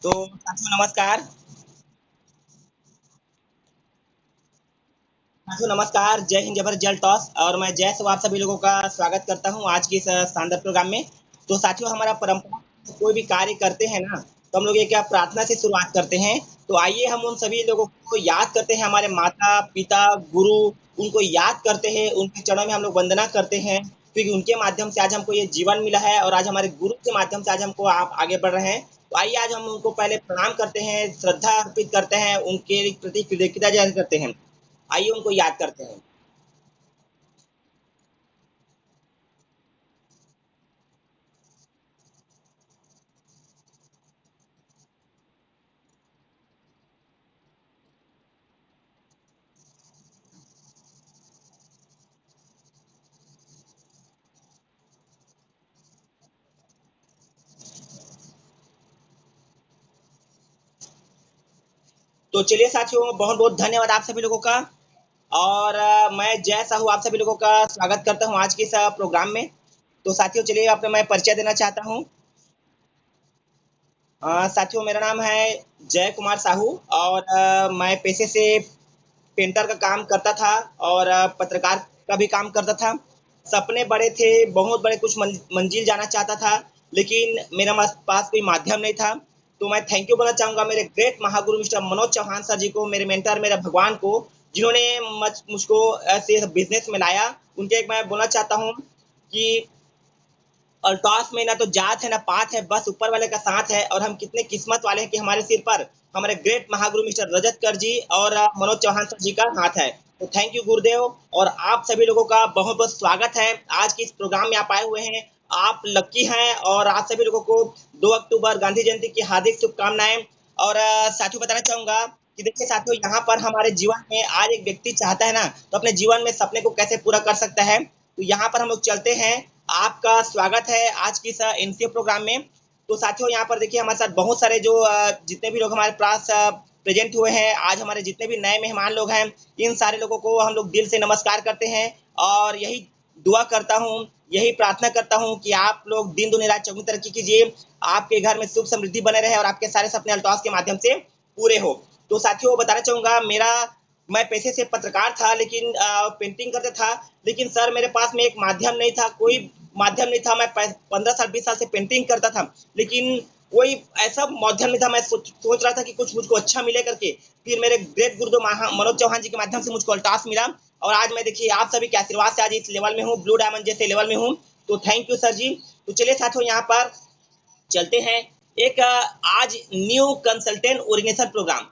तो साथियों नमस्कार। साथियों नमस्कार, जय हिंद, जय भारत, जय टॉस। और मैं जय से आप सभी लोगों का स्वागत करता हूं आज के इस शानदार प्रोग्राम में। तो साथियों, हमारा परंपरा कोई भी कार्य करते हैं ना, तो हम लोग ये क्या प्रार्थना से शुरुआत करते हैं। तो आइए हम उन सभी लोगों को याद करते हैं, हमारे माता पिता गुरु, उनको याद करते हैं, उनके चरणों में हम लोग वंदना करते हैं, क्योंकि उनके माध्यम से आज हमको ये जीवन मिला है और आज हमारे गुरु के माध्यम से आज हमको आप आगे बढ़ रहे हैं। तो आइए आज हम उनको पहले प्रणाम करते हैं, श्रद्धा अर्पित करते हैं, उनके प्रति कृतज्ञता जाहिर करते हैं। आइए उनको याद करते हैं। तो चलिए साथियों, बहुत बहुत धन्यवाद आप सभी लोगों का। और मैं जय साहू आप सभी लोगों का स्वागत करता हूं आज के इस प्रोग्राम में। तो साथियों चलिए, आपको मैं परिचय देना चाहता हूं। साथियों, मेरा नाम है जय कुमार साहू। और मैं पेशे से पेंटर का काम करता था और पत्रकार का भी काम करता था। सपने बड़े थे, बहुत बड़े, कुछ मंजिल जाना चाहता था, लेकिन मेरे पास कोई माध्यम नहीं था। तो मैं थैंक यू बोलना चाहूंगा मेरे great Mahaguru mister Manoj Chauhan sir जी को, मेरे मेंटर, मेरे भगवान को, जिन्होंने मुझको ऐसे बिजनेस में लाया। उनके एक मैं बोलना चाहता हूँ कि और टॉस में ना तो जात है ना पात है, बस ऊपर वाले का साथ है। और हम कितने किस्मत वाले हैं कि हमारे सिर पर हमारे ग्रेट महागुरु मिस्टर रजत कर जी और मनोज चौहान सर जी का हाथ है। तो थैंक यू गुरुदेव। और आप सभी लोगों का बहुत बहुत स्वागत है आज के इस प्रोग्राम में। आप आए हुए हैं, आप लक्की हैं। और आप सभी लोगों को 2 अक्टूबर गांधी जयंती की हार्दिक शुभकामनाएं। और साथियों, बताना चाहूंगा कि देखिए साथियों, यहाँ पर हमारे जीवन में आज एक व्यक्ति चाहता है ना, तो अपने जीवन में सपने को कैसे पूरा कर सकता है। तो यहाँ पर हम लोग चलते हैं। आपका स्वागत है आज की इस एनसीए प्रोग्राम में। तो साथियों, यहाँ पर देखिए हमारे साथ बहुत सारे जो जितने भी लोग हमारे पास प्रेजेंट हुए हैं, आज हमारे जितने भी नए मेहमान लोग हैं, इन सारे लोगों को हम लोग दिल से नमस्कार करते हैं। और यही दुआ करता हूँ, यही प्रार्थना करता हूँ कि आप लोग दिन दुनिया रात चौगुनी तरक्की कीजिए, आपके घर में सुख समृद्धि बने रहे और आपके सारे सपने अल्ताफ के माध्यम से पूरे हो। तो साथियों, बताना चाहूंगा, मेरा मैं पेशे से पत्रकार था, लेकिन पेंटिंग करता था। लेकिन सर, मेरे पास में एक माध्यम नहीं था, कोई माध्यम नहीं था। मैं 15 साल 20 साल से पेंटिंग करता था, लेकिन कोई ऐसा माध्यम नहीं था। मैं सोच रहा था कि कुछ मुझको अच्छा मिले करके। फिर मेरे ग्रेट गुरुदेव मनोज चौहान जी के माध्यम से मुझको अल्टास मिला। और आज मैं देखिए आप सभी के आशीर्वाद से आज इस लेवल में हूँ, ब्लू डायमंड जैसे लेवल में हूँ। तो थैंक यू सर जी। तो चलिए साथियों, यहाँ पर चलते हैं। एक आज new consultant orientation programme.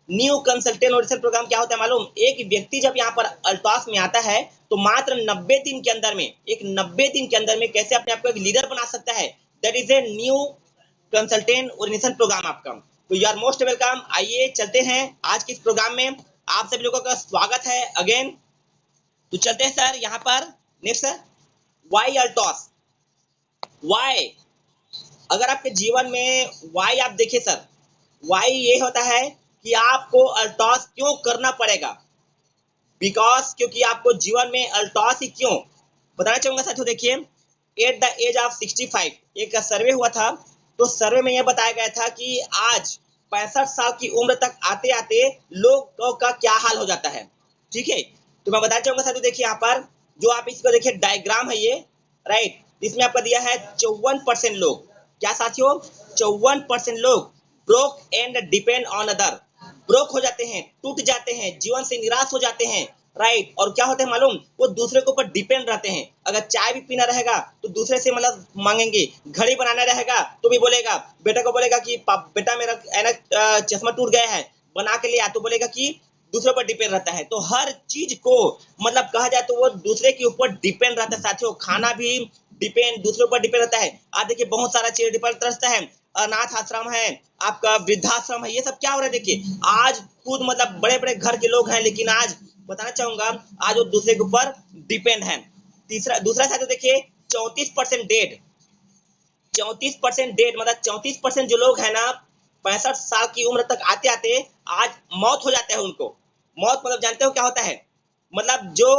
New consultant orientation programme क्या होता है मालूम? एक व्यक्ति जब यहाँ पर अल्टास में आता है, तो मात्र 90 दिन के अंदर में, एक 90 दिन के अंदर में कैसे अपने आप को एक लीडर बना सकता है। That is a new consultant orientation programme आपका। तो यू आर मोस्ट वेलकम। आइए चलते हैं आज के इस प्रोग्राम में। आप सभी लोगों का स्वागत है अगेन। तो चलते हैं सर, यहाँ पर नेक्स्ट सर, वाई अल्टॉस। वाई, अगर आपके जीवन में वाई आप देखें सर, वाई ये होता है कि आपको अल्टॉस क्यों करना पड़ेगा। बिकॉज, क्योंकि आपको जीवन में अल्टॉस ही क्यों, बताना चाहूंगा साथियों। देखिए, एट द एज ऑफ 65 एक सर्वे हुआ था। तो सर्वे में यह बताया गया था कि आज 65 साल की उम्र तक आते आते लोगों का क्या हाल हो जाता है। ठीक है, तो मैं बताना चाहूंगा साथियों, देखिए यहाँ पर जो आप इसको देखिए, डायग्राम है ये, राइट। इसमें आपका दिया है 54% लोग, क्या साथियों, 54% लोग broke and depend on other. Broke हो जाते हैं, टूट जाते हैं, जीवन से निराश हो जाते हैं, राइट। और क्या होता है मालूम, वो दूसरे के ऊपर डिपेंड रहते हैं। अगर चाय भी पीना रहेगा तो दूसरे से मतलब मांगेंगे, घड़ी बनाना रहेगा तो भी बोलेगा, बेटा को बोलेगा कि बेटा मेरा ऐनक चश्मा टूट गया है, बना के लिया, तो बोलेगा कि दूसरे पर डिपेंड रहता है। तो हर चीज को मतलब कहा जाए तो वो दूसरे के ऊपर डिपेंड रहता है साथियों। खाना भी डिपेंड, दूसरे ऊपर डिपेंड रहता है। आज देखिए बहुत सारा चीज डिपेंड रहता है। अनाथ आश्रम है, आपका वृद्धाश्रम है, ये सब क्या हो रहा है देखिए। आज खुद मतलब बड़े बड़े घर के लोग हैं, लेकिन आज बताना चाहूंगा, आज वो दूसरे के ऊपर डिपेंड है। तीसरा दूसरा साथ देखिए, 34% डेड। 34% डेड मतलब 34% जो लोग है ना, 65 साल की उम्र तक आते आते आज मौत हो जाता है उनको। मौत मतलब जानते हो क्या होता है? मतलब जो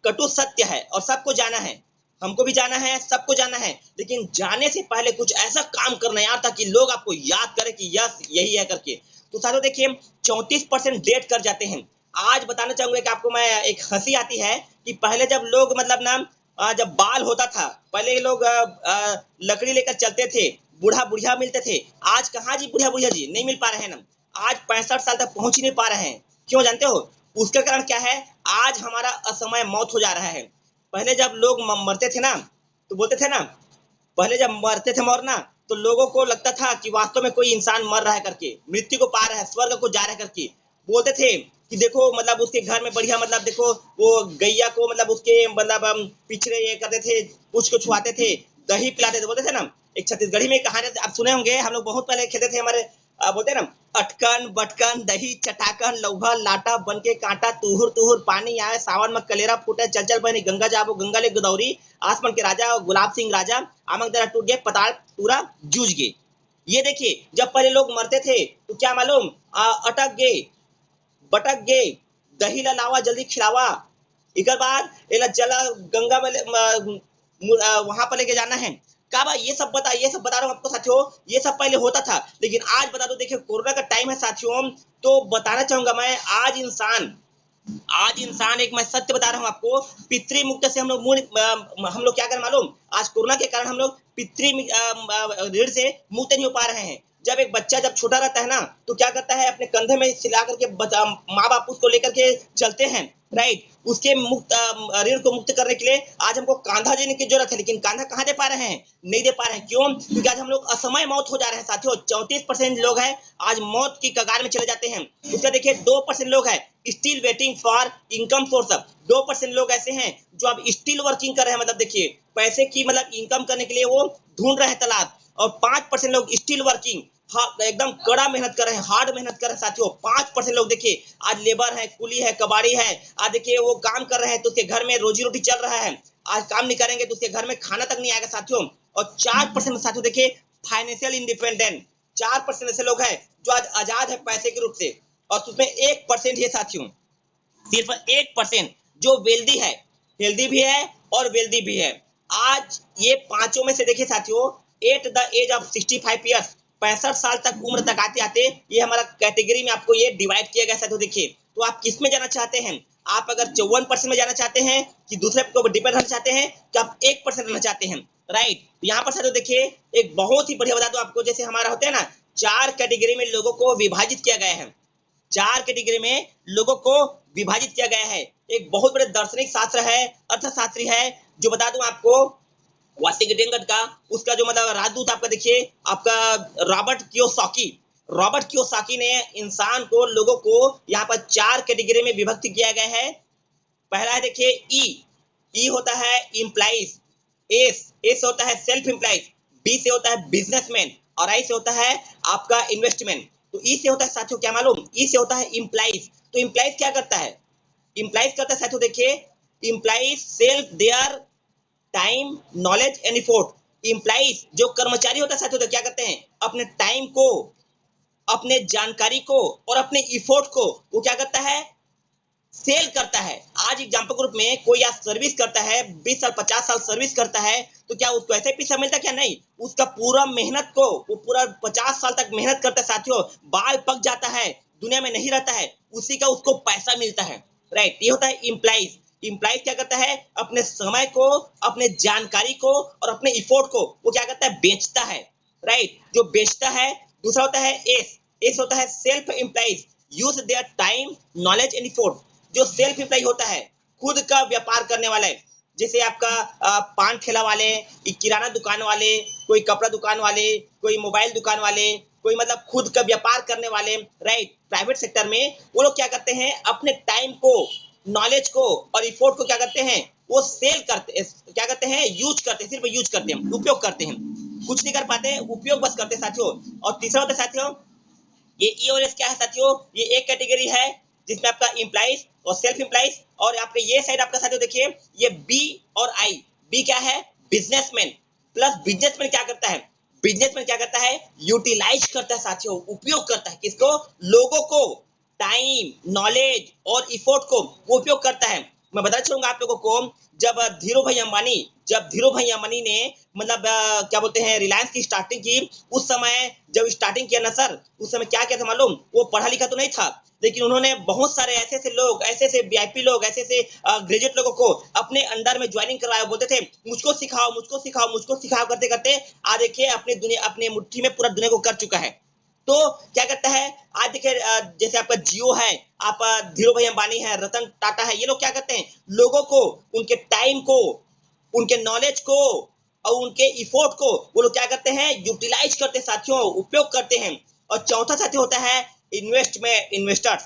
कटु सत्य है और सबको जाना है, हमको भी जाना है, सबको जाना है, लेकिन जाने से पहले कुछ ऐसा काम करना यार ताकि लोग आपको याद करें कि यस यही है करके। तो साथियों देखिए 34% डेट कर जाते हैं। आज बताना चाहूंगा कि आपको मैं एक हंसी आती है कि पहले जब लोग मतलब ना जब बाल होता था पहले ये लोग लकड़ी लेकर चलते थे, बूढ़ा बुढ़िया मिलते थे। आज कहाँ जी बुढ़िया बुढ़िया जी नहीं मिल पा रहे हैं ना। आज 65 साल तक पहुंच ही नहीं पा रहे हैं। क्यों जानते हो? उसका कारण क्या है? आज हमारा असमय मौत हो जा रहा है। पहले जब लोग मरते थे ना तो बोलते थे ना, पहले जब मरते थे मरना तो लोगों को लगता था कि वास्तव में कोई इंसान मर रहा है करके, मृत्यु को पा रहा है, स्वर्ग को जा रहा है करके। बोलते थे कि देखो मतलब उसके घर में बढ़िया मतलब देखो वो गैया को मतलब उसके मतलब पिछड़े ये करते थे, पूछ को छुआते थे, दही पिलाते थे। बोलते थे ना एक छत्तीसगढ़ी में कहानी आप सुने होंगे, हम लोग बहुत पहले खेलते थे हमारे बोलते ना, अटकन बटकन दही चटाकन लौभा लाटा बन के कांटा तुहुर तुहुर पानी आए सावन में कलेरा फूटे चल चल बनी गंगा जाबो गंगा ले गोदावरी आसमान के राजा गुलाब सिंह राजा आमक दरा टूट गए पताल पूरा जूझ गए। ये देखिए जब पहले लोग मरते थे तो क्या मालूम अटक गए बटक गए, दही ला लावा जल्दी खिलावा, एक बाद एला चला गंगा में वहां पर लेके जाना है। क्या बा ये सब बता रहा हूँ आपको साथियों। ये सब पहले होता था, लेकिन आज बता दो देखिए कोरोना का टाइम है साथियों, तो बताना चाहूंगा मैं आज इंसान एक मैं सत्य बता रहा हूँ आपको, पितृ मुक्त से हम लोग क्या करें मालूम? आज कोरोना के कारण हम लोग पितृ ऋण से मुक्त नहीं हो पा रहे हैं। जब एक बच्चा जब छोटा रहता है ना तो क्या करता है, अपने कंधे में सिला करके माँ बाप उसको लेकर के चलते हैं, राइट। उसके मुक्त ऋण को मुक्त करने के लिए आज हमको कांधा देने की जरूरत है, लेकिन कांधा कहाँ दे पा रहे हैं? नहीं दे पा रहे हैं। क्यों? क्योंकि आज हम लोग असमय मौत हो जा रहे हैं साथियों। 34% लोग हैं आज मौत की कगार में चले जाते हैं। उसका देखिए 2% लोग हैं still waiting for income source. 2% लोग ऐसे हैं जो अब स्टिल वर्किंग कर रहे हैं, मतलब देखिए पैसे की मतलब इनकम करने के लिए वो ढूंढ रहे हैं तलाश। और 5% लोग स्टिल वर्किंग, हाँ एकदम कड़ा मेहनत कर रहे हैं, हार्ड मेहनत कर रहे हैं साथियों। 5% लोग देखिए आज लेबर है, कुली है, कबाड़ी है, आज देखिए वो काम कर रहे हैं तो उसके घर में रोजी रोटी चल रहा है। आज काम नहीं करेंगे तो उसके घर में खाना तक नहीं आएगा साथियों। और 4% साथियों देखिए फाइनेंशियल इंडिपेंडेंट, 4% ऐसे लोग हैं जो आज आजाद है पैसे के रूप से। और उसमें 1% ही साथियों, सिर्फ 1% जो वेल्दी है, हेल्दी भी है और वेल्दी भी है। आज ये पांचों में से देखिए साथियों, at the age of 65 years, 65 साल तक उम्र तक आते आते ये हमारा कैटेगरी में आपको ये डिवाइड किया गया साथियों। देखिए तो आप किस में जाना चाहते हैं? आप अगर 54% में जाना चाहते हैं कि दूसरे को डिपेंड रहना चाहते हैं कि आप 1% रहना चाहते हैं, राइट। यहाँ पर साथियों देखिए एक बहुत ही बढ़िया बता दो आपको, जैसे हमारा होता है ना 4 कैटेगरी में लोगों को विभाजित किया गया है। 4 कैटेगरी में लोगों को विभाजित किया गया है। एक बहुत बड़े दार्शनिक शास्त्र है, अर्थशास्त्री है, जो बता दूं आपको वाशिंगटन का उसका जो मतलब राजदूत आपका देखिए आपका रॉबर्ट कियोसाकी ने इंसान को लोगों को यहाँ पर 4 कैटेगरी में विभक्त किया गया है। पहला है देखिए ई होता है इम्प्लाइज, एस होता है सेल्फ इम्प्लाइज, बी से होता है बिजनेसमैन और आई से होता है आपका इन्वेस्टमेंट। तो ई से होता है साथियों क्या मालूम? ई से होता है इम्प्लाइज। तो इम्प्लाइज क्या करता है? इम्प्लाइज करता है साथियों देखिए, implies self their time knowledge and effort. Implies जो कर्मचारी होता है साथियों क्या करते हैं? अपने टाइम को, अपने जानकारी को और अपने इफोर्ट को वो क्या करता है? सेल करता है। आज एग्जाम्पल ग्रुप में कोई आज सर्विस करता है, 20 साल 50 साल सर्विस करता है, तो क्या उसको ऐसे पैसा मिलता क्या? नहीं, उसका पूरा मेहनत को वो पूरा 50 साल तक मेहनत करता है साथियों, बाल पक जाता है, दुनिया में नहीं रहता है, उसी का उसको पैसा मिलता है, राइट। ये होता है इम्प्लाइज। इम्प्लाइज क्या करता है? अपने समय को, अपने जानकारी को और अपने इफोर्ट को वो क्या करता है? बेचता है, राइट, जो बेचता है। दूसरा होता है एस होता है self implies, use their time knowledge and effort. जो सेल्फ इम्प्लाई होता है, खुद का व्यापार करने वाला है, जैसे आपका पान ठेला वाले, किराना दुकान वाले, कोई कपड़ा दुकान वाले, कोई मोबाइल दुकान वाले, कोई मतलब खुद का व्यापार करने वाले, राइट। प्राइवेट सेक्टर में वो लोग क्या करते हैं? अपने टाइम को, नॉलेज को और इफोर्ट को क्या करते हैं? वो सेल करते, क्या करते हैं? यूज करते हैं, सिर्फ यूज करते हैं, उपयोग करते हैं, कुछ नहीं कर पाते, उपयोग बस करते हैं साथियों। और तीसरा होता है साथियों ये ई और एस। क्या है साथियों? ये एक कैटेगरी है जिसमें आपका इम्प्लाइज और सेल्फ इम्प्लाइज, और आपके ये साइड आपका साथियों देखिए ये बी और आई। बी क्या है? बिजनेसमैन। प्लस बिजनेसमैन क्या करता है? बिजनेसमैन क्या करता है? यूटिलाइज करता है साथियों, उपयोग करता है। किसको? लोगों को, टाइम नॉलेज और इफोर्ट को वो उपयोग करता है। मैं बताना चाहूंगा आप लोगों को, जब धीरू भाई अंबानी ने मतलब क्या बोलते हैं रिलायंस की स्टार्टिंग की, उस समय जब स्टार्टिंग किया ना सर, उस समय क्या किया था मालूम? वो पढ़ा लिखा तो नहीं था, लेकिन उन्होंने बहुत सारे ऐसे ऐसे लोग, ऐसे ऐसे वीआईपी लोग, ऐसे ऐसे ग्रेजुएट लोगों को अपने अंडर में ज्वाइनिंग करवाया। बोलते थे मुझको सिखाओ, मुझको सिखाओ, मुझको सिखाओ, करते करते आज देखिए अपने दुनिया, अपने मुट्ठी में पूरा दुनिया को कर चुका है। तो क्या करता है आज देखिए, जैसे आपका जियो है, आप धीरू भाई अंबानी है, रतन टाटा है, ये लोग क्या करते हैं, लोगों को, उनके टाइम को, उनके नॉलेज को और उनके इफोर्ट को वो लोग क्या करते हैं, यूटिलाइज करते हैं साथियों, उपयोग करते हैं। और चौथा साथी होता है इन्वेस्टर।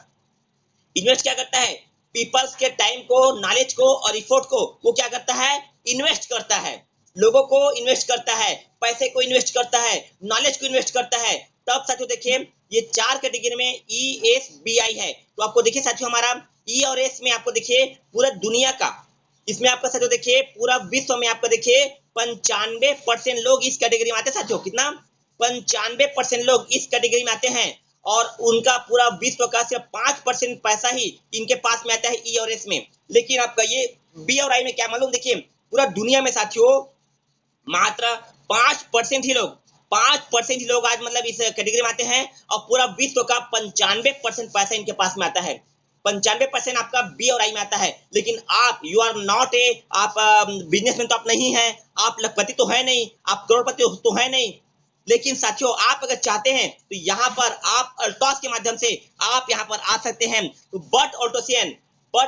इन्वेस्ट क्या करता है, पीपल्स के टाइम को, नॉलेज को और इफोर्ट को वो क्या करता है, इन्वेस्ट करता है, लोगों को इन्वेस्ट करता है, पैसे को इन्वेस्ट करता है, नॉलेज को इन्वेस्ट करता है। तब साथियों देखिए ये चार कैटेगरी में ESBI है। तो आपको देखिए साथियों हमारा ई और एस में आपको देखिए पूरा दुनिया का, इसमें आपका साथियों देखिए पूरा विश्व में आपका देखिए 95% लोग इस कैटेगरी में आते हैं साथियों। कितना? 95% लोग इस कैटेगरी में आते हैं। और उनका पूरा विश्व का सिर्फ 5% पैसा ही इनके पास में आता है ई और एस में। लेकिन आपका ये बी और आई में क्या मालूम, देखिए पूरा दुनिया में साथियों मात्र 5% ही लोग, 5% ही लोग आज मतलब इस कैटेगरी में आते हैं। और पूरा विश्व का 95% पैसा इनके पास में आता है। 95% आपका बी और आई में आता है। लेकिन आप, यू आर नॉट ए, आप बिजनेसमैन तो आप नहीं है, आप लखपति तो है नहीं, आप करोड़पति तो है नहीं। लेकिन साथियों आप अगर चाहते हैं तो यहाँ पर आप अल्टॉस के माध्यम से आप यहाँ पर आ सकते हैं। तो but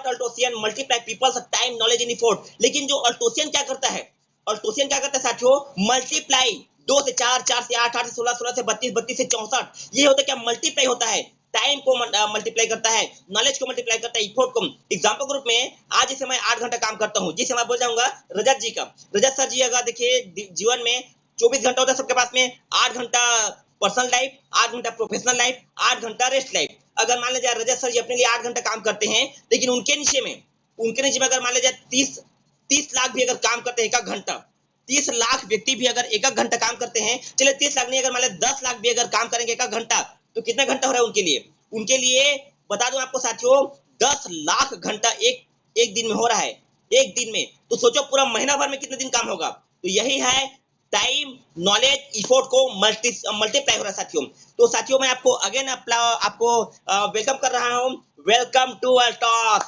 Altosian multiply people's time knowledge in effort. लेकिन जो अल्टोसियन क्या करता है, अल्टोसियन क्या करता है साथियों, मल्टीप्लाई 2 से 4, 4 से 8, 8 से 16, 16 से 32, 32 से 64, ये होता है क्या, मल्टीप्लाई होता है। टाइम को मल्टीप्लाई करता है, नॉलेज को मल्टीप्लाई करता है, इफोर्ट को। एग्जांपल ग्रुप में आज जैसे मैं 8 घंटा काम करता हूँ, जिस समय बोल जाऊंगा रजत जी का, रजत सर जी अगर देखिए जीवन में 24 घंटा होता है सबके पास में, 8 घंटा पर्सनल लाइफ, 8 घंटा प्रोफेशनल लाइफ, 8 घंटा रेस्ट लाइफ। अगर मान लीजिए रजत सर जी अपने लिए 8 घंटा काम करते हैं, लेकिन उनके नीचे में अगर मान लीजिए 30 लाख भी अगर काम करते हैं एक घंटा, 30 लाख व्यक्ति भी अगर एक घंटा काम करते हैं, चलिए 30 लाख नहीं, अगर मान लीजिए 10 लाख भी अगर काम करेंगे एक घंटा, तो कितना घंटा हो रहा है उनके लिए बता दूं आपको साथियों, 10 लाख घंटा एक दिन में हो रहा है, एक दिन में। तो सोचो पूरा महीना भर में कितने दिन काम होगा। तो यही है टाइम, नॉलेज, इफोर्ट को मल्टीप्लाई हो रहा है साथियों। तो साथियों मैं आपको अगेन आपको वेलकम कर रहा हूं। Welcome to Altos,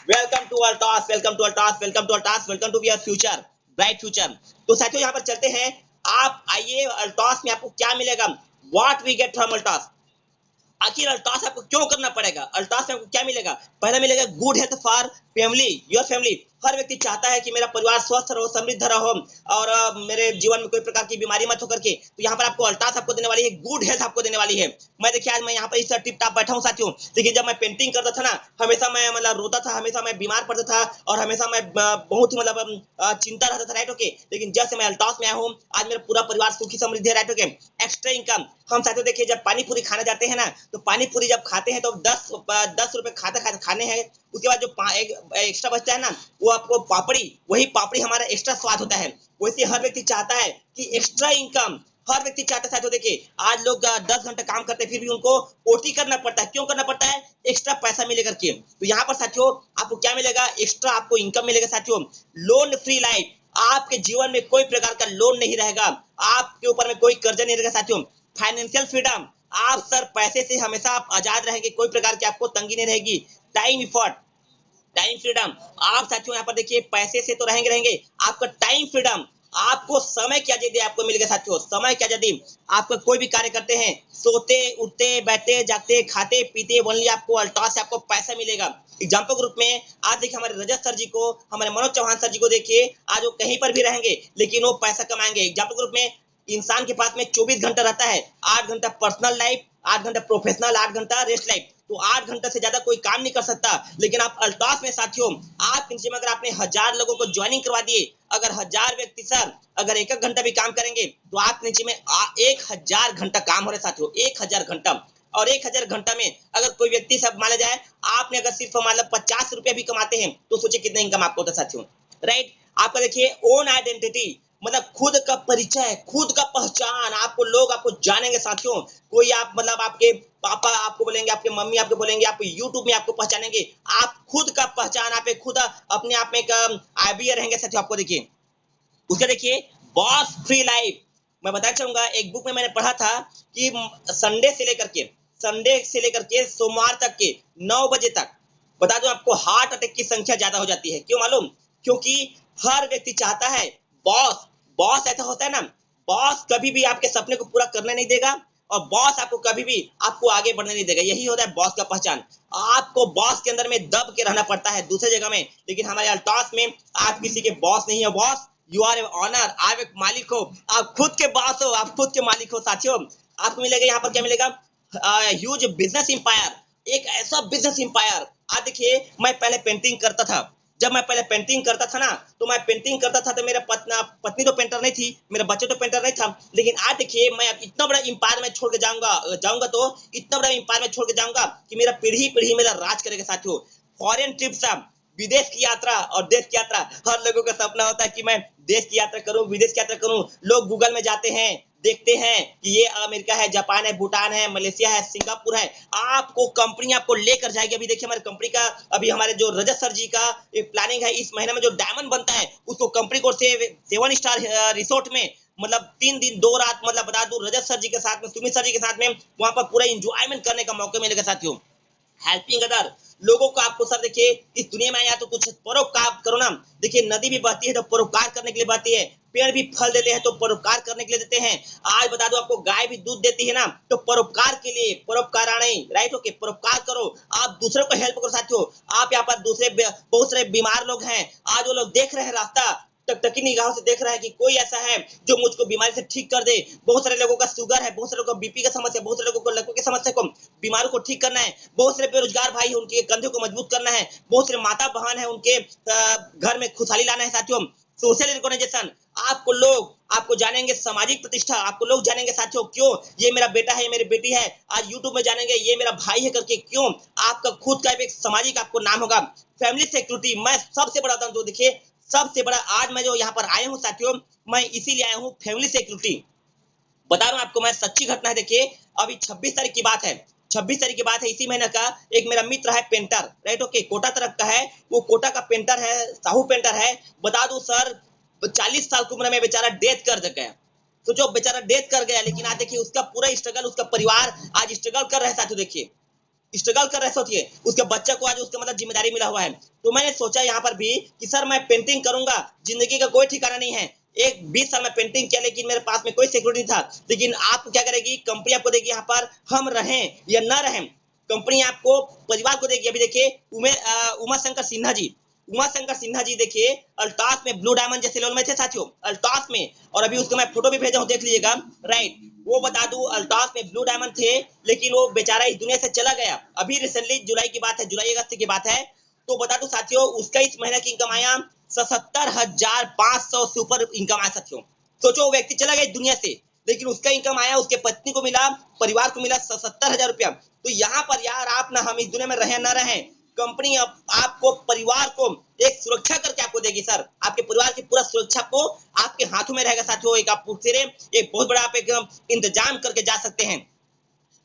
welcome to Altos, welcome to Altos, welcome to Altos, welcome to your future, bright future. तो साथियों यहाँ पर चलते हैं, आप आइए अल्टॉस में आपको क्या मिलेगा, व्हाट वी गेट फ्रॉम अल्टॉस। आखिर अल्टॉस आपको क्यों करना पड़ेगा, अल्टॉस में आपको क्या मिलेगा? पहला मिलेगा good health for family, your family. हर व्यक्ति चाहता है कि मेरा परिवार स्वस्थ रहो, समृद्ध रहो और मेरे जीवन में कोई प्रकार की बीमारी मत हो करके। तो यहाँ पर आपको अल्टॉस आपको देने वाली है, गुड हेल्थ आपको देने वाली है। मैं देखिए आज मैं यहाँ पर इस टिप टाप बैठा हूँ साथियों। देखिए जब मैं पेंटिंग करता था ना, हमेशा मैं मतलब रोता था, हमेशा मैं बीमार पड़ता था और हमेशा मैं बहुत ही मतलब चिंता रहता था, राइट ओके। लेकिन जब से मैं अल्टॉस में आया हूँ, आज मेरा पूरा परिवार सुखी समृद्धि है, राइट ओके। एक्स्ट्रा इनकम, हम साथियों देखिए जब पानी पूरी खाने जाते हैं ना, तो पानी पूरी जब खाते हैं तो 10 रुपए खाने हैं, उसके बाद जो एक्स्ट्रा बचता है ना, वो आपको पापड़ी, वही पापड़ी हमारा एक्स्ट्रा स्वाद होता है। वैसे हर व्यक्ति चाहता है कि एक्स्ट्रा इनकम, हर व्यक्ति चाहता है साथियों। देखिए आज लोग 10 घंटे काम करते हैं, फिर भी उनको ओटी करना पड़ता है। क्यों करना पड़ता है? एक्स्ट्रा पैसा मिलेगा के। तो यहाँ पर साथियों आपको क्या मिलेगा, एक्स्ट्रा आपको इनकम मिलेगा साथियों। लोन फ्री लाइफ, आपके जीवन में कोई प्रकार का लोन नहीं रहेगा, आपके ऊपर में कोई कर्जा नहीं रहेगा साथियों। फाइनेंशियल फ्रीडम, आप सर पैसे से हमेशा आप आजाद रहेंगे, कोई प्रकार की आपको तंगी नहीं रहेगी। टाइम इफर्ट, टाइम फ्रीडम, आप साथियों यहाँ पर देखिए पैसे से तो रहेंगे, आपका टाइम फ्रीडम, आपको समय की आजादी आपको मिलेगा साथियों। समय की आजादी, आपका कोई भी कार्य करते हैं, सोते उठते बैठते जागते खाते पीते, ओनली आपको अल्टॉस से आपको पैसा मिलेगा। एग्जाम्पल ग्रुप में आज देखिए हमारे रजत सर जी को, हमारे मनोज चौहान सर जी को देखिए, आज वो कहीं पर भी रहेंगे लेकिन वो पैसा कमाएंगे। एग्जाम्पल ग्रुप में इंसान के पास में 24 घंटा रहता है, 8 घंटा पर्सनल लाइफ, 8 घंटा प्रोफेशनल, 8 घंटा रेस्ट लाइफ। तो 8 घंटा से ज्यादा कोई काम नहीं कर सकता। लेकिन आप अल्टॉस में साथियों, आप नीचे में अगर आपने 1000 लोगों को ज्वाइनिंग करवा दिए, अगर 1000 व्यक्ति सर अगर एक घंटा भी काम करेंगे, तो आप नीचे में 1000 घंटा काम हो रहा है साथियों, 1000 घंटा। और 1000 घंटा में अगर कोई व्यक्ति सब माना जाए, आपने अगर सिर्फ मतलब 50 रुपया भी कमाते हैं, तो सोचिए कितना इनकम आपको होता है साथियों, राइट। आपका देखिए ओन आइडेंटिटी, मतलब खुद का परिचय, खुद का पहचान, आपको लोग आपको जानेंगे साथियों। कोई आप मतलब आपके पापा आपको बोलेंगे, आपके मम्मी आपको बोलेंगे, आप यूट्यूब में आपको पहचानेंगे, आप खुद का पहचान, आप खुद अपने आप में एक आइडिया रहेंगे साथियों। आपको देखिए उसका देखिए बॉस फ्री लाइफ, मैं बताना चाहूंगा एक बुक में मैंने पढ़ा था कि संडे से लेकर के सोमवार तक के 9 बजे तक, बता दो आपको हार्ट अटैक की संख्या ज्यादा हो जाती है। क्यों मालूम? क्योंकि हर व्यक्ति चाहता है बॉस, बॉस ऐसा होता है ना, बॉस कभी भी आपके सपने को पूरा करने नहीं देगा और बॉस आपको कभी भी आपको आगे बढ़ने नहीं देगा। यही होता है बॉस का पहचान। आपको बॉस के अंदर में दब के रहना पड़ता है दूसरे जगह में, लेकिन हमारे अल्ताफ में आप किसी के बॉस नहीं हो। Boss you are a owner, आप एक मालिक हो, आप खुद के बॉस हो, आप खुद के मालिक हो साथियों। आपको मिलेगा यहाँ पर क्या मिलेगा? ह्यूज बिजनेस इंपायर, एक ऐसा बिजनेस इंपायर। आज देखिए मैं पहले पेंटिंग करता था, जब मैं पहले पेंटिंग करता था ना, तो मैं पेंटिंग करता था तो मेरा पत्नी तो पेंटर नहीं थी, मेरा बच्चे तो पेंटर नहीं था, लेकिन आज देखिए मैं अब इतना बड़ा इंपायर में छोड़ के जाऊंगा तो इतना बड़ा इंपायर में छोड़ के जाऊंगा कि मेरा पीढ़ी पीढ़ी मेरा राज करेगा साथियों। फॉरेन ट्रिप सब, विदेश की यात्रा और देश की यात्रा, हर लोगों का सपना होता है कि मैं देश की यात्रा करूं, विदेश की यात्रा करूं। लोग गूगल में जाते हैं, देखते हैं कि ये अमेरिका है, जापान है, भूटान है, मलेशिया है, सिंगापुर है। आपको कंपनी आपको लेकर जाएगी। अभी देखिए हमारे कंपनी का, अभी हमारे जो रजत सर जी का एक प्लानिंग है, इस महीने में जो डायमंड बनता है उसको कंपनी को 7 स्टार रिसोर्ट में, मतलब 3 दिन 2 रात, मतलब बता दूं रजत सर जी के साथ में, सुमित सर जी के साथ में वहां पर पूरा इंजॉयमेंट करने का मौका मिलेगा साथियों। हेल्पिंग अदर लोगों को, आपको सर देखिए इस दुनिया में आया तो कुछ परोपकार करो ना। देखिए नदी भी बहती है तो परोपकार करने के लिए बहती है, पेड़ भी फल देते हैं तो परोपकार करने के लिए देते हैं। आज बता दो आपको गाय भी दूध देती है ना, तो परोपकार के लिए, परोपकाराणे, राइट, ओके, परोपकार करो, आप दूसरों को हेल्प करो साथियों। आप यहाँ पर दूसरे बहुत सारे बीमार लोग हैं, आज वो लोग देख रहे हैं रास्ता, टकटकी निगाहों से देख रहा है कि कोई ऐसा है जो मुझको बीमारी से ठीक कर दे। बहुत सारे लोगों का शुगर है, बहुत सारे लोगों को बीपी का समस्या, बहुत सारे लोगों को लकवा की समस्या को, बीमारों को ठीक करना है। बहुत सारे बेरोजगार भाई है, उनके कंधे को मजबूत करना है। बहुत सारे माता बहन है, उनके घर में खुशहाली लाना है साथियों। सोशल रिकॉग्निशन, आपको लोग आपको जानेंगे, सामाजिक प्रतिष्ठा, आपको लोग जानेंगे साथियों। क्यों? ये मेरा बेटा है, ये मेरी बेटी है। आज यूट्यूब में जानेंगे ये मेरा भाई है करके। क्यों? आपका खुद का एक सामाजिक आपको नाम होगा। फैमिली सिक्योरिटी, मैं सबसे बड़ा बताऊं तो देखिए सबसे बड़ा, आज मैं जो यहाँ पर आया हूँ साथियों, मैं इसीलिए आया हूँ फैमिली सिक्योरिटी। बता रहा हूँ आपको, मैं सच्ची घटना है। देखिए अभी 26 तारीख की बात है, 26 तारीख की बात है, इसी महीने का। एक मेरा मित्र है पेंटर, राइट, ओके, कोटा तरफ का है, वो कोटा का पेंटर है, साहू पेंटर है। बता दूं सर 40 साल की उम्र में बेचारा डेथ कर गया। तो जो बेचारा डेथ कर गया, लेकिन आज देखिए उसका पूरा स्ट्रगल, उसका परिवार आज स्ट्रगल कर रहे हैं साथियों। देखिए स्ट्रगल कर रहे, सोचिए उसके बच्चे को आज उसका मतलब जिम्मेदारी मिला हुआ है। तो मैंने सोचा यहाँ पर भी कि सर मैं पेंटिंग करूंगा, जिंदगी का कोई ठिकाना नहीं है। एक 20 साल में पेंटिंग किया, लेकिन मेरे पास में कोई सिक्योरिटी नहीं था। लेकिन आप क्या करेगी, कंपनी आपको देगी, यहाँ पर हम रहें या न रहें, कंपनी आपको, परिवार को देगी। अभी देखिए उमा शंकर सिन्हा जी, उमा शंकर सिन्हा जी देखिए अल्ताफ में ब्लू डायमंड जैसे लेवल में थे साथियों, अल्ताफ में। और अभी उसको मैं फोटो भी भेजा हूँ, देख लीजिएगा, राइट। वो बता दूं अल्ताफ में ब्लू डायमंड थे, लेकिन वो बेचारा इस दुनिया से चला गया। अभी रिसेंटली जुलाई की बात है, जुलाई अगस्त की बात है। तो बता दूं साथियों उसका इस महीने की इनकम आया 77,500 से ऊपर इनकम आया साथियों। सोचो वो व्यक्ति चला गया इस दुनिया से, लेकिन उसका इनकम आया, उसके पत्नी को मिला, परिवार को मिला 77,000 रुपया। तो यहाँ पर यार आप ना, हम इस दुनिया में रहे ना रहे, कंपनी आपको, परिवार को एक सुरक्षा करके आपको देगी सर। आपके परिवार की पूरा सुरक्षा को आपके हाथों में रहेगा साथियों। एक आप एक बहुत बड़ा आप एक इंतजाम करके जा सकते हैं।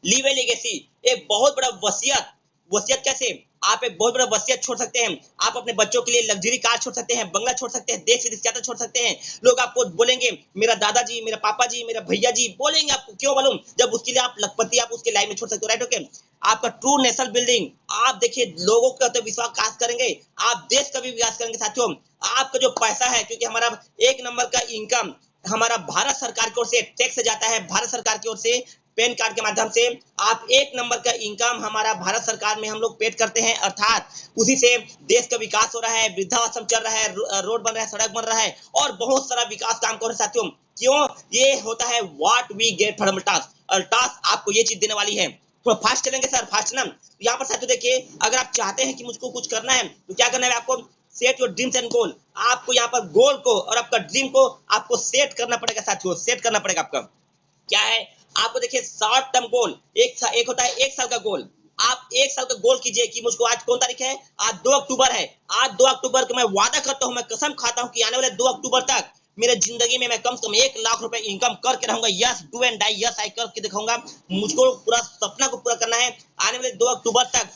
लीव ए लेगेसी, एक बहुत बड़ा वसीयत। वसीयत कैसे? आप एक बहुत बड़ा वसीयत छोड़ सकते हैं। आप अपने बच्चों के लिए लग्जरी कार छोड़ सकते हैं, बंगला छोड़ सकते हैं, देश विदेश यात्रा छोड़ सकते हैं। लोग आपको बोलेंगे मेरा दादाजी, मेरा पापा जी, मेरा भैया जी, बोलेंगे आपको। क्यों मालूम? जब उसके लिए आप लखपति आप उसके लाइफ में छोड़ सकते हो, राइट, ओके। आपका ट्रू नेशनल बिल्डिंग, आप देखिए लोगों का तो विश्वास करेंगे, आप देश का भी विकास करेंगे साथियों। आपका जो पैसा है, क्योंकि हमारा 1 नंबर का इनकम हमारा भारत सरकार की ओर से टैक्स जाता है, भारत सरकार की ओर से पैन कार्ड के माध्यम से। आप 1 नंबर का इनकम हमारा भारत सरकार में हम लोग पेड करते हैं, अर्थात उसी से देश का विकास हो रहा है, वृद्धाश्रम चल रहा है, रोड बन रहा है, सड़क बन रहा है, और बहुत सारा विकास काम कर रहे हैं साथियों। क्यों? ये होता है व्हाट वी गेट फ्रॉम अल्टास। अल्टास आपको ये चीज देने वाली है। थोड़ा फास्ट चलेंगे सर, फास्ट ना। यहाँ पर साथियों देखिए, अगर आप चाहते हैं कि मुझको कुछ करना है तो क्या करना है आपको, सेट योर ड्रीम्स एंड गोल। आपको यहाँ पर गोल को और आपका ड्रीम को आपको सेट करना पड़ेगा साथियों, सेट करना पड़ेगा आपका। क्या है? आपको देखिए शॉर्ट टर्म गोल, एक होता है 1 साल का गोल। आप 1 साल का गोल कीजिए कि मुझको, आज कौन तारीख है, आज 2 अक्टूबर है। आज 2 अक्टूबर को मैं वादा करता हूं, मैं कसम खाता हूं कि आने वाले 2 अक्टूबर तक मेरे जिंदगी में मैं कम से कम 1 लाख रुपए इनकम करके रहूंगा। Yes, do and die, yes I करके दिखाऊंगा। मुझको पूरा सपना को पूरा करना है। आने वाले 2 अक्टूबर तक,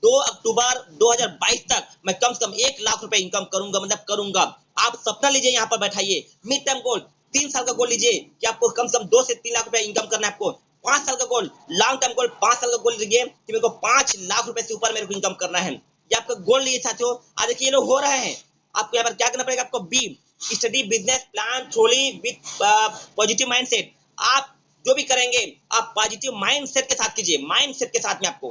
2 अक्टूबर 2022 तक मैं कम से कम 1 लाख रुपए इनकम करूंगा, मतलब करूंगा। आप सपना लीजिए, यहाँ पर बैठाइए। मिड टर्म गोल 3 साल का गोल लीजिए कि आपको कम से कम 2 से 3 लाख रुपए इनकम करना है आपको। 5 साल का गोल, लॉन्ग टर्म गोल 5 साल का गोल लीजिए कि मेरे को 5 लाख रुपए से ऊपर मेरे को इनकम करना है। ये आपका गोल लीजिए साथियों। आज देखिए ये लोग हो रहे हैं। आपको यहाँ पर क्या करना पड़ेगा, आपको be study business plan thoroughly with positive mindset. आप जो भी करेंगे आप पॉजिटिव माइंडसेट के साथ कीजिए। माइंडसेट के साथ में आपको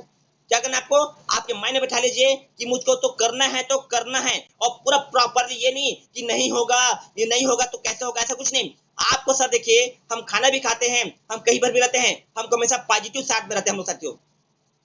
क्या करना है, आपको आपके माइंड में बैठा लीजिए कि मुझको तो करना है तो करना है, और पूरा प्रॉपरली। ये नहीं कि नहीं होगा, ये नहीं होगा तो कैसे होगा, ऐसा कुछ नहीं। आपको सर देखिए, हम खाना भी खाते हैं, हम कहीं पर भी रहते हैं, हम हमेशा पॉजिटिव साथ में रहते हैं हम लोग साथियों।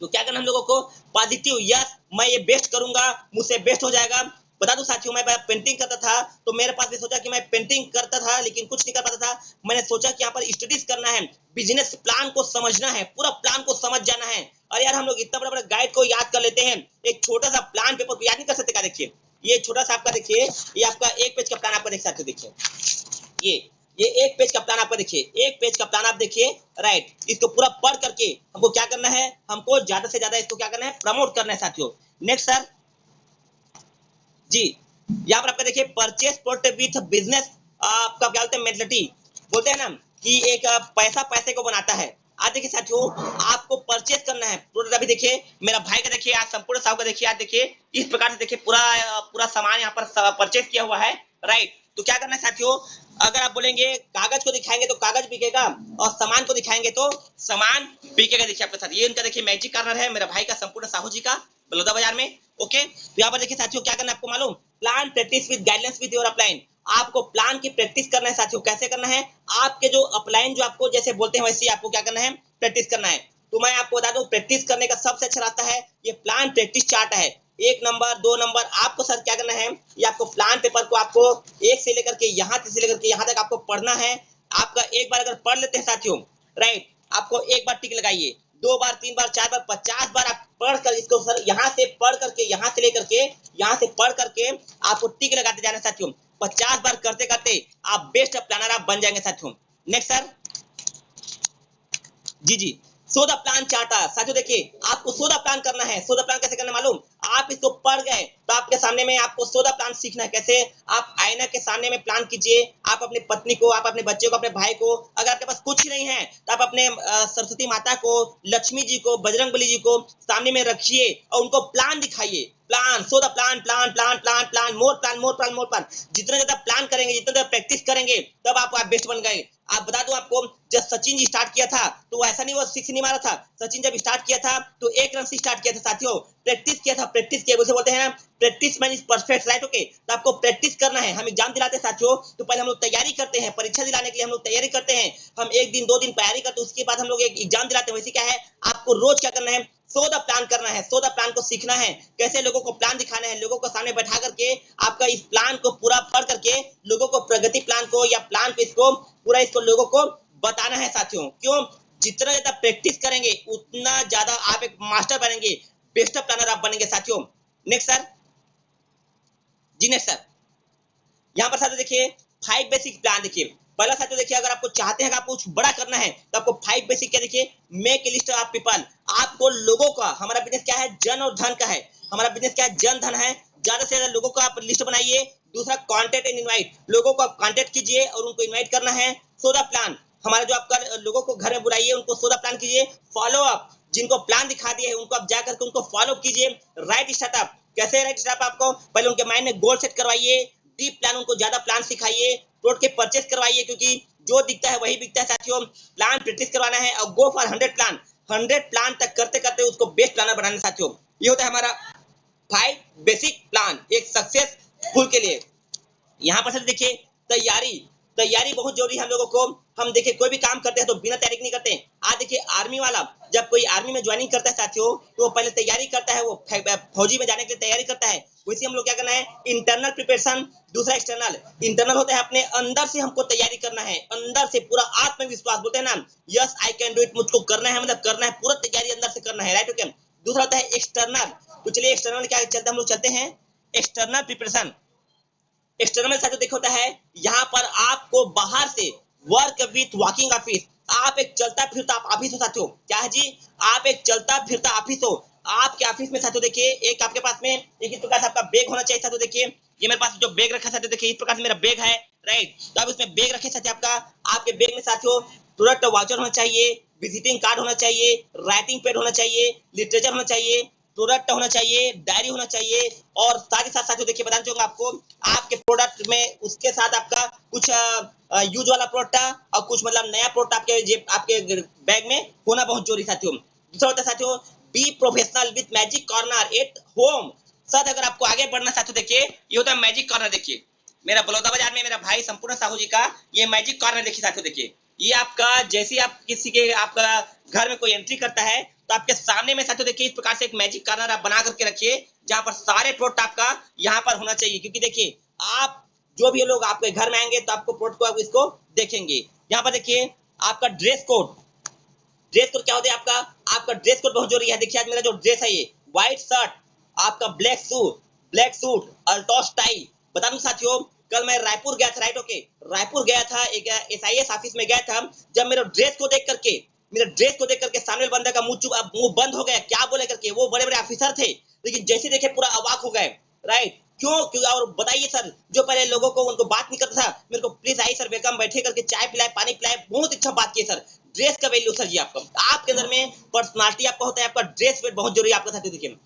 तो क्या करना हम लोगों को, पॉजिटिव। यस, मैं ये बेस्ट करूंगा, मुझसे बेस्ट हो जाएगा। बता दूं साथियों, मैं पेंटिंग करता था तो मेरे पास भी सोचा कि मैं पेंटिंग करता था लेकिन कुछ नहीं कर पाता था। मैंने सोचा कि यहाँ पर स्टडीज करना है, बिजनेस प्लान को समझना है, पूरा प्लान को समझ जाना है। अरे यार, हम लोग इतना बड़ा बड़ा गाइड को याद कर लेते हैं, एक छोटा सा प्लान पेपर को याद नहीं कर सकते क्या? देखिए ये छोटा सा आपका, देखिए ये आपका 1 पेज का प्लान आपका देख सकते हो। देखिए ये 1 पेज का प्लान आपका, देखिए 1 पेज का प्लान आप देखिए, राइट। इसको पूरा पढ़ करके हमको क्या करना है, हमको ज्यादा से ज्यादा इसको क्या करना है, प्रमोट करना है साथियों। नेक्स्ट सर जी, यहाँ पर आपका देखिए परचेस प्रोडक्ट विथ बिजनेस, आपका क्या बोलते हैं, मेंटलिटी बोलते हैं ना कि एक पैसा पैसे को बनाता है। आज देखिए साथियों, आपको परचेस करना है प्रोडक्ट। अभी देखिए मेरा भाई का देखिए, आज संपूर्ण साहब का देखिए, आज देखिए इस प्रकार से देखिए पूरा पूरा सामान यहाँ पर परचेस किया हुआ है, राइट। तो क्या करना है साथियों, अगर आप बोलेंगे कागज को दिखाएंगे तो कागज बिकेगा, और सामान को दिखाएंगे तो सामान बिकेगा। देखिए आपके साथ ये इनका देखिए मैजिक कार्नर है मेरा भाई का, संपूर्ण साहू जी का, बलौदा बाजार में। ओके, तो यहाँ पर देखिए साथियों क्या करना है आपको मालूम, plan practice with guidelines with your upline. आपको प्लान की प्रैक्टिस करना है साथियों। कैसे करना है, आपके जो अपलाइन जो आपको जैसे बोलते हैं वैसे आपको क्या करना है, प्रैक्टिस करना है। तो मैं आपको बता दूं, प्रैक्टिस करने का सबसे अच्छा रास्ता है ये प्लान प्रैक्टिस चार्ट है। 1 नंबर 2 नंबर आपको सर क्या करना है, ये आपको प्लान पेपर को आपको 1 से लेकर के यहाँ तक आपको पढ़ना है। आपका एक बार अगर पढ़ लेते हैं साथियों, राइट, आपको एक बार टिक लगाइए, 2 बार 3 बार 4 बार 50 बार आप पढ़ कर इसको सर, यहाँ से पढ़ करके, यहाँ से लेकर के, यहाँ से पढ़ करके आपको टिक लगाते जाना साथियों। 50 बार करते करते आप बेस्ट प्लानर आप बन जाएंगे साथियों। Next sir ji, so the plan charter. साथियों देखिए, आपको सो द प्लान करना है। सो द प्लान कैसे करना मालूम, आप इसको पढ़ गए तो आपके सामने में आपको सो द प्लान सीखना है। कैसे, आप आईना के सामने में प्लान कीजिए। आप अपनी पत्नी को, आप अपने बच्चे को, अपने भाई को, अगर आपके पास कुछ ही नहीं है तो आप अपने सरस्वती माता को, लक्ष्मी जी को, बजरंगबली जी को सामने में रखिए और उनको प्लान दिखाइए। Plan, so the plan, plan plan plan plan, more plan, more plan, more plan. जितना ज्यादा प्लान करेंगे, जितना ज्यादा प्रैक्टिस करेंगे, तब आप बेस्ट बन गए। आप बता दूं आपको, जब सचिन जी स्टार्ट किया था तो ऐसा नहीं वो 6 नहीं मारा था। सचिन जब स्टार्ट किया था तो 1 रन से स्टार्ट किया था साथियों। प्रैक्टिस किया था, प्रैक्टिस किया, उसे बोलते हैं practice man is perfect, right. Okay, तो आपको प्रैक्टिस करना है। हम एग्जाम दिलाते हैं साथियों तो पहले हम लोग तैयारी करते हैं, परीक्षा दिलाने के लिए हम लोग तैयारी करते हैं। हम 1 दिन 2 दिन तैयारी करते हैं, उसके बाद हम लोग एक एग्जाम दिलाते हैं। वैसे क्या है, आपको रोज क्या करना है, सो द प्लान करना है। सो द प्लान को सीखना है, कैसे लोगों को प्लान दिखाना है, लोगों को सामने बैठा करके आपका इस प्लान को पूरा पढ़ करके लोगों को प्रगति प्लान को या प्लान को इसको पूरा इसको लोगों को बताना है साथियों। क्यों, जितना ज्यादा प्रैक्टिस करेंगे उतना ज्यादा आप एक मास्टर बनेंगे, बेस्ट प्लानर आप बनेंगे साथियों। नेक्स्ट सर जी, नेक्स्ट सर यहाँ पर साथियों देखिए 5 बेसिक प्लान। देखिए पहला साथियों देखिए, अगर आपको चाहते हैं कि आपको कुछ बड़ा करना है तो आपको 5 बेसिक क्या, देखिए make a list of people. आपको लोगों का, हमारा बिजनेस क्या है, जन और धन का है। हमारा बिजनेस क्या है, जन धन है। ज्यादा से ज्यादा लोगों का आप लिस्ट बनाइए। दूसरा कॉन्टेक्ट एंड इनवाइट, लोगों को आप कॉन्टेक्ट कीजिए और उनको इन्वाइट करना है। सो द प्लान, हमारे जो आपका लोगों को घर में बुलाइए, उनको सो द प्लान कीजिए। फॉलो अप, जिनको प्लान दिखा दिए है उनको आप जाकर के उनको फॉलो कीजिए। राइट स्टार्टअप, कैसे राइट स्टार्टअप, आपको पहले उनके माइंड में गोल सेट करवाइए। डीप प्लान, उनको ज्यादा प्लान सिखाइए। प्रोडक्ट के परचेस करवाइए, क्योंकि जो दिखता है वही बिकता है साथियों। प्लान प्रैक्टिस करवाना है और गो फॉर 100 प्लान। 100 प्लान तक करते करते उसको बेस्ट प्लानर बनाना साथियों। ये होता है हमारा 5 बेसिक प्लान एक सक्सेसफुल के लिए। यहाँ पर देखिए तैयारी, तैयारी बहुत जरूरी है हम लोगों को। हम देखिए कोई भी काम करते हैं तो बिना तैयारी नहीं करते। आज देखिए आर्मी वाला जब कोई आर्मी में ज्वाइनिंग करता है साथियों तो वो पहले तैयारी करता है, वो फौजी में जाने के लिए तैयारी करता है। वैसे हम लोग क्या करना है, इंटरनल प्रिपरेशन, दूसरा एक्सटर्नल। इंटरनल होता है अपने अंदर से हमको तैयारी करना है, अंदर से पूरा आत्मविश्वास, बोलते हैं ना yes I can do it, मुझको करना है, मतलब करना है, पूरा तैयारी अंदर से करना है, राइट। ओके, दूसरा होता है एक्सटर्नल। तो चलिए एक्सटर्नल क्या चलते हम लोग चलते हैं, एक्सटर्नल प्रिपरेशन। एक्सटर्नल साथियों देखो होता है, यहाँ पर आपको बाहर से वर्क विथ वॉकिंग ऑफिस, आप एक चलता फिरता ऑफिस हो साथियों। क्या है जी? आप एक चलता फिरता ऑफिस हो। आपके ऑफिस में साथियों देखिए एक आपके पास में एक इस प्रकार से आपका बैग होना चाहिए साथियों। देखिए ये मेरे पास जो बैग रखा है साथियों, देखिए इस प्रकार से मेरा बैग है, राइट। तो आप इसमें बैग रखे साथियों, आपका आपके बैग में साथियों प्रोडक्ट वाउचर होना चाहिए, विजिटिंग कार्ड होना चाहिए, राइटिंग पैड होना चाहिए, लिटरेचर होना चाहिए, प्रोडक्ट होना चाहिए, डायरी होना चाहिए। और साथ ही साथ साथियों देखिए बताना चाहूंगा आपको, आपके प्रोडक्ट में उसके साथ आपका कुछ यूज वाला प्रोडक्ट और कुछ मतलब नया प्रोडक्ट आपके बैग में होना बहुत जरूरी साथियों। दूसरा होता है साथियों, be professional with magic corner at home. Sir अगर आपको आगे बढ़ना साथियों देखिए ये होता है मैजिक कॉर्नर। देखिए मेरा बलौदा बाजार में मेरा भाई संपूर्ण साहू जी का ये मैजिक कॉर्नर देखिए साथियों। देखिए ये आपका जैसे आप किसी के आपका घर में कोई एंट्री करता है तो आपके सामने में साथियों देखिए इस प्रकार से एक मैजिक कॉर्नर आप बना करके रखिए, जहां पर सारे प्रोडक्ट आपका यहाँ पर होना चाहिए। क्योंकि देखिए आप जो भी लोग आपके घर में आएंगे तो आपको प्रोडक्ट को आप इसको देखेंगे। यहाँ पर देखिए आपका ड्रेस कोड, ड्रेस कोड क्या होता है आपका, आपका ड्रेस कोड बहुत जरूरी है। देखिए आज मेरा जो ड्रेस है ये व्हाइट शर्ट, आपका ब्लैक सूट अल्टॉस टाई। बता दूं साथियों, कल मैं रायपुर गया था, राइट ओके, रायपुर गया था एक एसआईएस ऑफिस में गया था। जब मेरे ड्रेस को देख करके सामने बंदे का मुंह बंद हो गया, क्या बोले करके। वो बड़े बड़े ऑफिसर थे लेकिन जैसे देखे पूरा अवाक हो गए, राइट। क्यों और बताइए सर, जो पहले लोगों को उनको बात नहीं करता था, मेरे को प्लीज आइए सर, वेलकम, बैठे करके चाय पिलाए, पानी पिलाए, बहुत अच्छा बात किए सर। ड्रेस का वैल्यू सर जी, आपका आपके अंदर में पर्सनालिटी आपका होता है, आपका ड्रेस वेट बहुत जरूरी है आपका साथियों। देखिए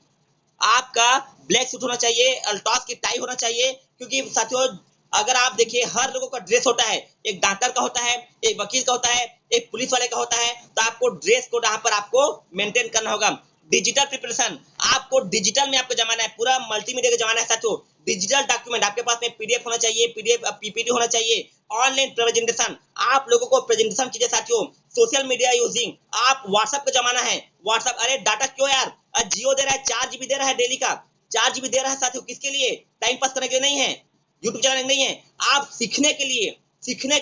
आपका ब्लैक सूट होना चाहिए, अल्टॉस की टाई होना चाहिए। क्योंकि साथियों अगर आप देखिए हर लोगों का ड्रेस होता है, एक डॉक्टर का होता है, एक वकील का होता है, एक पुलिस वाले का होता है, तो आपको ड्रेस कोड यहाँ पर आपको मेंटेन करना होगा। डिजिटल प्रिपरेशन, आपको डिजिटल में आपको जमाना है, पूरा मल्टीमीडिया का जमाना है साथियों। डिजिटल डॉक्यूमेंट आपके पास में पीडीएफ होना चाहिए, पीडीएफ पीपीटी होना चाहिए, ऑनलाइन प्रेजेंटेशन, आप लोगों को प्रेजेंटेशन कीजिए साथियों। सोशल मीडिया यूजिंग, आप व्हाट्सएप का जमाना है, व्हाट्सएप, अरे डाटा क्यों यार, जियो दे रहा है 4 GB दे रहा है डेली का, 4 GB दे रहा है साथियों, किसके लिए? टाइम पास करने के लिए नहीं है, यूट्यूब चलाने के नहीं है, आप सीखने के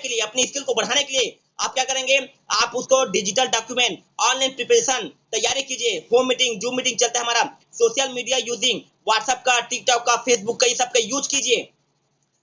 लिए अपनी स्किल को बढ़ाने के लिए आप क्या करेंगे, आप उसको डिजिटल डॉक्यूमेंट, ऑनलाइन प्रिपरेशन तैयारी कीजिए। होम मीटिंग, जूम मीटिंग चलता है हमारा, सोशल मीडिया यूजिंग, व्हाट्सएप का, टिकटॉक का, फेसबुक का, ये सब का यूज कीजिए।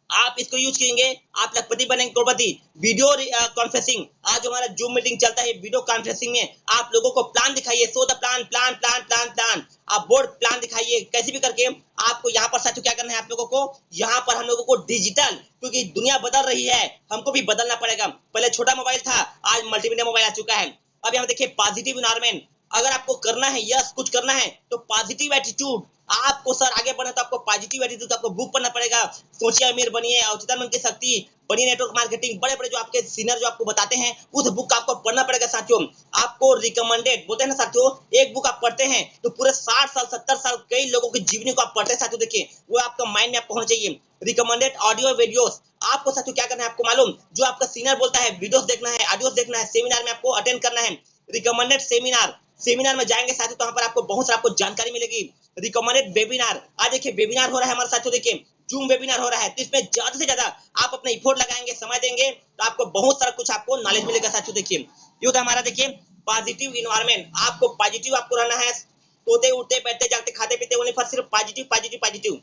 आप इसको यूज करेंगे, आप लखपति बनेंगे करोड़पति। वीडियो कॉन्फ्रेंसिंग, आज हमारा जूम मीटिंग चलता है, वीडियो कॉन्फ्रेंसिंग में आप लोगों को प्लान दिखाइए, सो the plan plan plan plan plan, आप बोर्ड प्लान दिखाइए कैसे भी करके। आपको यहाँ पर साथियों क्या करना है, आप लोगों को यहाँ पर हम लोगों को डिजिटल, क्योंकि दुनिया बदल रही है, हमको भी बदलना पड़ेगा। पहले छोटा मोबाइल था, आज मल्टीमीडिया मोबाइल आ चुका है। अब यहाँ देखिए पॉजिटिव इन्वायरमेंट, अगर आपको करना है, यस कुछ करना है तो पॉजिटिव एटीट्यूड, आपको सर आगे बढ़ना तो आपको पॉजिटिव एटीट्यूड, आपको बुक पढ़ना पड़ेगा। सोचिए अमीर बनिए, औचित्य मन की शक्ति बनिए, नेटवर्क मार्केटिंग, बड़े बड़े जो आपके सीनियर जो आपको बताते हैं उस बुक का आपको पढ़ना पड़ेगा साथियों। आपको रिकमेंडेड बोलते हैं ना साथियों, एक बुक आप पढ़ते हैं तो पूरे 60 साल 70 साल कई लोगों की जीवनी को आप पढ़ते हैं साथियों। देखिए वो आपका माइंड में आपको होना चाहिए। रिकमेंडेड ऑडियो वीडियोस, आपको साथियों क्या करना है, आपको मालूम, जो आपका सीनियर बोलता है वीडियोस देखना है, ऑडियोस देखना है, सेमिनार में आपको अटेंड करना है। रिकमेंडेड सेमिनार में जाएंगे साथियों तो वहां पर आपको बहुत सारा आपको जानकारी मिलेगी। रिकमेंडेड वेबिनार, आज देखिए वेबिनार हो रहा है हमारे साथियों, देखिए जूम वेबिनार हो रहा है, तो इसमें ज्यादा से ज्यादा आप अपना इफोर्ट लगाएंगे, समय देंगे तो आपको बहुत सारा कुछ आपको नॉलेज मिलेगा साथियों। देखिए ये होता है हमारा, देखिए पॉजिटिव इन्वायरमेंट, आपको पॉजिटिव आपको रहना है, सोते उठते बैठते जागते खाते पीते ओनली फॉर सिर्फ पॉजिटिव पॉजिटिव पॉजिटिव।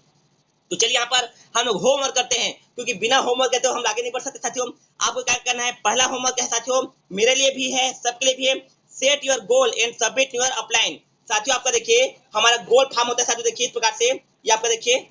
तो चलिए यहाँ पर हम लोग होमवर्क करते हैं, क्योंकि बिना होमवर्क के तो हम आगे नहीं बढ़ सकते साथियों। आपको क्या करना है, पहला होमवर्क है साथियों, मेरे लिए भी है, सबके लिए भी है, set your goal and submit your upline. साथियों आपका देखिए हमारा गोल फॉर्म होता है साथियों, देखिए इस प्रकार से, ये आपका देखिए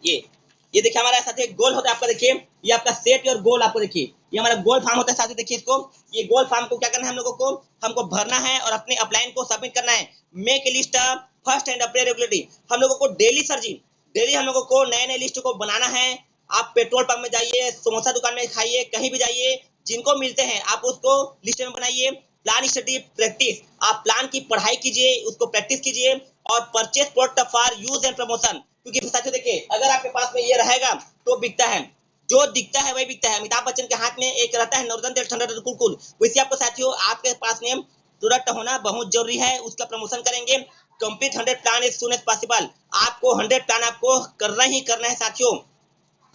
ये देखिए हमारा साथियों एक गोल होता है आपका, देखिए ये आपका सेट योर गोल, आपको देखिए ये हमारा गोल फॉर्म होता है साथियों। देखिए इसको, ये गोल फॉर्म को क्या करना है हम लोगों को, हमको भरना है और अपने अपलाइन को सबमिट करना है। Make a list first and update regularly, हम लोगों को डेली सर जी, डेली हम लोगों को नए नए लिस्ट को बनाना है। आप पेट्रोल पंप में जाइए, समोसा दुकान में खाइए, कहीं भी जाइए, जिनको मिलते हैं आप उसको लिस्ट में बनाइए। प्लान स्टडी प्रैक्टिस, आप प्लान की पढ़ाई कीजिए, उसको प्रैक्टिस कीजिए। और purchase product for use and promotion, क्योंकि साथियों देखिए अगर आपके पास में ये रहेगा तो बिकता है, जो दिखता है वही बिकता है। अमिताभ बच्चन के हाथ में एक रहता है नॉर्दर्न तेल ठंडा कुलकुल, वैसे आपको साथियों आपके पास में प्रोडक्ट होना बहुत जरूरी है, उसका प्रमोशन करेंगे। Complete 100 plan as soon as possible, आपको 100 प्लान आपको करना ही करना है साथियों।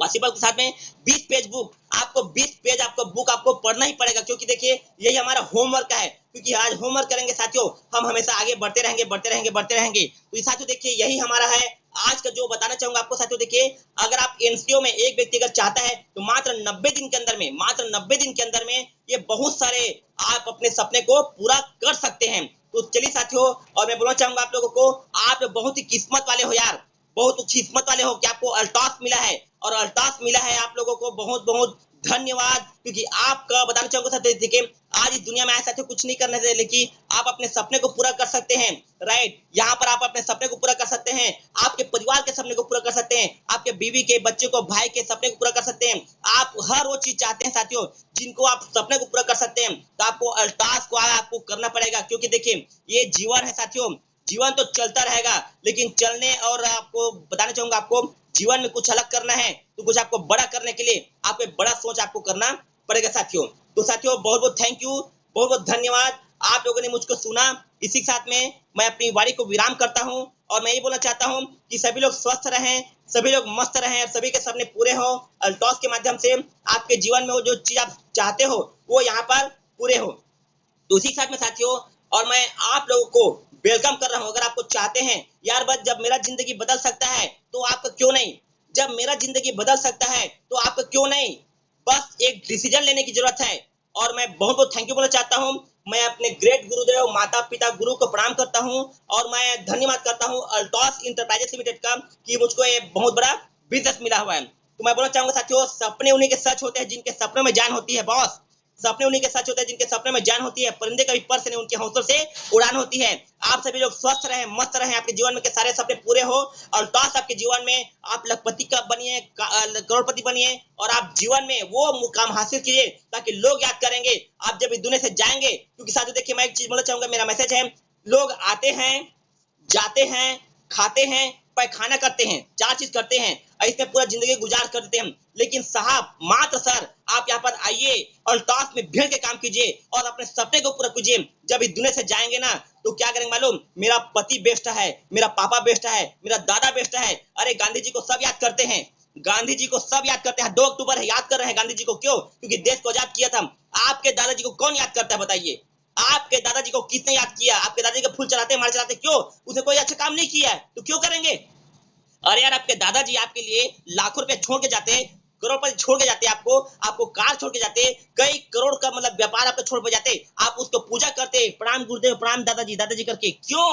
पॉसिबल के साथ में 20 पेज बुक, आपको 20 पेज आपको बुक आपको पढ़ना ही पड़ेगा, क्योंकि देखिए यही हमारा होमवर्क है। क्योंकि आज होमवर्क करेंगे साथियों, हम हमेशा आगे बढ़ते रहेंगे, बढ़ते रहेंगे, बढ़ते रहेंगे। तो साथियों देखिए, यही हमारा है आज का जो बताना चाहूंगा आपको साथियों। देखिए, अगर आप एनसीओ में एक व्यक्ति अगर चाहता है तो मात्र 90 दिन के अंदर में, मात्र 90 दिन के अंदर में ये बहुत सारे आप अपने सपने को पूरा कर सकते हैं। तो चलिए साथियों, और मैं बोलना चाहूंगा आप लोगों को, आप बहुत ही किस्मत वाले हो यार, बहुत किस्मत वाले हो कि आपको अल्ताफ मिला है, और अल्ताफ मिला है आप लोगों को बहुत बहुत धन्यवाद। क्योंकि आपका बताना चाहूंगा साथियों, देखिए आज इस दुनिया में आए साथियों कुछ नहीं करने से, लेकिन आप अपने सपने को पूरा कर सकते हैं। राइट, यहाँ पर आप अपने सपने को पूरा कर सकते हैं, आपके परिवार के सपने को पूरा कर सकते हैं, आपके बीवी के, बच्चे को, भाई के सपने को पूरा कर सकते हैं। आप हर वो चीज चाहते हैं साथियों जिनको आप सपने को पूरा कर सकते हैं, तो आपको अल्ताफ को आपको करना पड़ेगा। क्योंकि देखिए, ये जीवन है साथियों, जीवन तो चलता रहेगा, लेकिन चलने, और आपको बताना चाहूंगा, आपको जीवन में कुछ अलग करना है तो कुछ आपको बड़ा करने के लिए आपको बड़ा सोच आपको करना पड़ेगा साथियों। तो साथियों बहुत बहुत थैंक यू, बहुत बहुत धन्यवाद, आप लोगों ने मुझको सुना। इसी के साथ में मैं अपनी वाणी को विराम करता हूं, और मैं ये बोलना चाहता हूं कि सभी लोग स्वस्थ रहें, सभी लोग मस्त रहें, और सभी के सपने पूरे हो। अल्टॉस के माध्यम से आपके जीवन में वो जो चीज आप चाहते हो वो यहाँ पर पूरे हो। तो उसी के साथ में साथियों, और मैं आप लोगों को वेलकम कर रहा हूं, अगर आपको चाहते हैं यार बस जब मेरा जिंदगी बदल सकता है तो आपका क्यों नहीं, जब मेरा जिंदगी बदल सकता है तो आपका क्यों नहीं, बस एक डिसीजन लेने की जरूरत है। और मैं बहुत बहुत थैंक यू बोलना चाहता हूं, मैं अपने ग्रेट गुरुदेव, माता पिता, गुरु को प्रणाम करता हूं, और मैं धन्यवाद करता हूं अल्टॉस इंटरप्राइजेस लिमिटेड का कि मुझको ये बहुत बड़ा बिजनेस मिला हुआ है। तो मैं बोलना चाहूंगा साथियों, सपने उन्हीं के सच होते हैं जिनके सपनों में जान होती है बॉस, सपने उन्हीं के सच होते हैं जिनके सपने में जान होती है, परिंदे कभी पर से नहीं, उनके हौसलों से उड़ान होती है। आप सभी लोग स्वस्थ रहें, मस्त रहें, आपके जीवन में के सारे सपने पूरे हो, और टॉस आपके जीवन में आप लखपति का बनिए, करोड़पति बनिए, और आप जीवन में वो मुकाम हासिल कीजिए ताकि लोग याद करेंगे आप जब इस दुनिया से जाएंगे। क्योंकि साथियों देखिए, मैं एक चीज बोलना चाहूंगा, मेरा मैसेज है, लोग आते हैं, जाते हैं, खाते हैं, पैखाना करते हैं, चार चीज करते हैं, इसमें पूरा जिंदगी गुजार कर देते हैं। लेकिन साहब, मात्र सर, आप यहाँ पर आइए और टास्क में भिड़ के काम कीजिए और अपने सपने को पूरा कीजिए। जब इस दुनिया से जाएंगे ना तो क्या करेंगे मालूम, मेरा पति बेस्ट है, मेरा पापा बेस्ट है, मेरा दादा बेस्ट है। अरे गांधी जी को सब याद करते हैं, गांधी जी को सब याद करते हैं, 2 अक्टूबर है, याद कर रहे हैं गांधी जी को, क्यों? क्योंकि देश को आजाद किया था। आपके दादाजी को कौन याद करता है बताइए, आपके दादाजी को किसने याद किया? आपके दादाजी का फूल चढ़ाते मार चढ़ाते, क्यों? उसने कोई अच्छा काम नहीं किया है तो क्यों करेंगे? अरे यार, आपके दादाजी आपके लिए लाखों रुपए छोड़ के जाते, करोड़पति छोड़ के जाते, आपको आपको कार छोड़ के जाते, कई करोड़ का मतलब व्यापार आपको छोड़ के जाते, आप उसको पूजा करते, प्रणाम गुरुदेव, प्रणाम दादाजी, दादाजी करके, क्यों?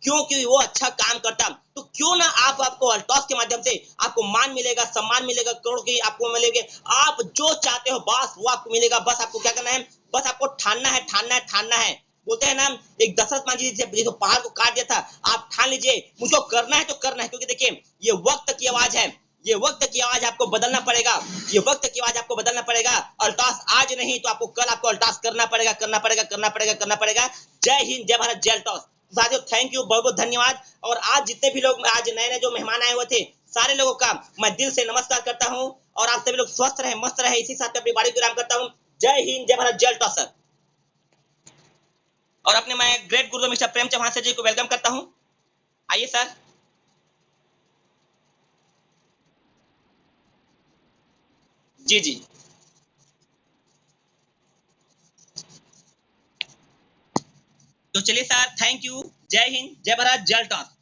क्योंकि वो अच्छा काम करता। तो क्यों ना आप, आपको अल्टॉस के माध्यम से आपको मान मिलेगा, सम्मान मिलेगा, करोड़ की आपको मिलेंगे, आप जो चाहते हो बस वो आपको मिलेगा। बस आपको क्या करना है, बस आपको ठानना है, ठानना है, ठानना है। बोलते हैं ना, एक दशरथ मान जी जो पहाड़ को काट दिया था, आप ठान लीजिए मुझको करना है तो करना है। क्योंकि देखिए, ये वक्त की आवाज है, ये वक्त की आवाज आपको बदलना पड़ेगा, ये वक्त की आवाज आपको बदलना पड़ेगा। अल्टास आज नहीं तो आपको कल आपको अल्टास करना पड़ेगा, करना पड़ेगा, करना पड़ेगा, करना पड़ेगा। जय हिंद, जय भारत, जय अल्टास। साथियों थैंक यू, बहुत बहुत धन्यवाद। और आज जितने भी लोग, आज नए नए जो मेहमान आए हुए थे, सारे लोगों का मैं दिल से नमस्कार करता हूँ, और आप सभी लोग स्वस्थ रहे, मस्त रहे। इसी साथ अपनी बाड़ी को विराम करता हूँ। जय हिंद, जय भारत, जय अल्टास सर। और अपने मैं ग्रेट गुरुदेव मिस्टर प्रेम चौहान सर जी को वेलकम करता हूं, आइए सर। जी जी। तो चलिए सर, थैंक यू, जय हिंद, जय भारत, जय टॉस।